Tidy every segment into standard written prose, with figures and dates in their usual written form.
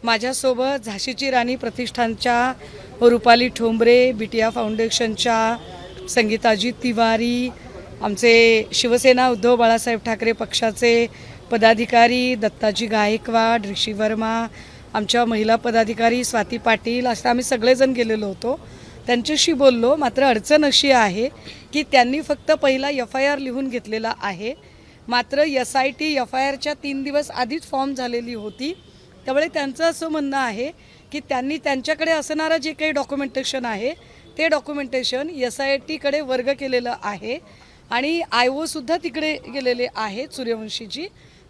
माझ्यासोबत झाशीची राणी प्रतिष्ठानच्या रुपाली ठोंबरे, बिटिया फाउंडेशनच्या संगीताजी तिवारी, आमचे शिवसेना उद्धव बाळासाहेब ठाकरे पक्षाचे पदाधिकारी दत्ताजी गायकवाड, ऋषी वर्मा, आमच्या महिला पदाधिकारी स्वाती पाटील, असं आम्ही सगळेजण गेलेलो होतो. त्यांच्याशी बोललो. मात्र अडचण अशी आहे की त्यांनी फक्त पहिला FIR लिहून घेतलेला आहे. मात्र SIT FIRच्या 3 दिवस आधीच फॉर्म झालेली होती. त्यामुळे त्यांचं असं म्हणणं आहे की त्यांनी त्यांच्याकडे असणारं जे काही डॉक्युमेंटेशन आहे ते डॉक्युमेंटेशन SITकडे वर्ग केलेलं आहे आणि IOसुद्धा तिकडे गेलेले आहेत सूर्यवंशीची.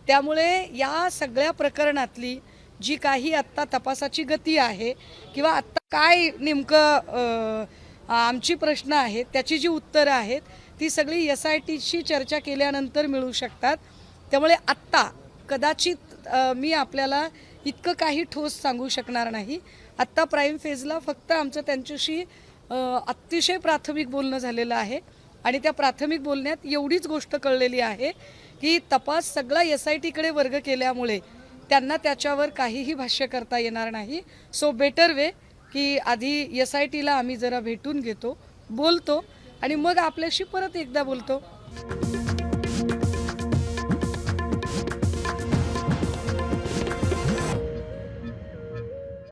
त्यामुळे या सगळ्या प्रकरणातली जी काही आत्ता तपासाची गती आहे किंवा आत्ता काय नेमकं आमची प्रश्न आहेत त्याची जी उत्तरं आहेत ती सगळी SITशी चर्चा केल्यानंतर मिळू शकतात. त्यामुळे आत्ता कदाचित मी आपल्याला इतकं काही ठोस सांगू शकणार नाही. आत्ता प्राईम फेजला फक्त आमचं त्यांच्याशी अतिशय प्राथमिक बोलणं झालेलं आहे आणि त्या प्राथमिक बोलण्यात एवढीच गोष्ट कळलेली आहे की तपास सगळा SITकडे वर्ग केल्यामुळे त्यांना त्याच्यावर काहीही भाष्य करता येणार नाही. सो बेटर वे की आधी SITला आम्ही जरा भेटून घेतो, बोलतो आणि मग आपल्याशी परत एकदा बोलतो.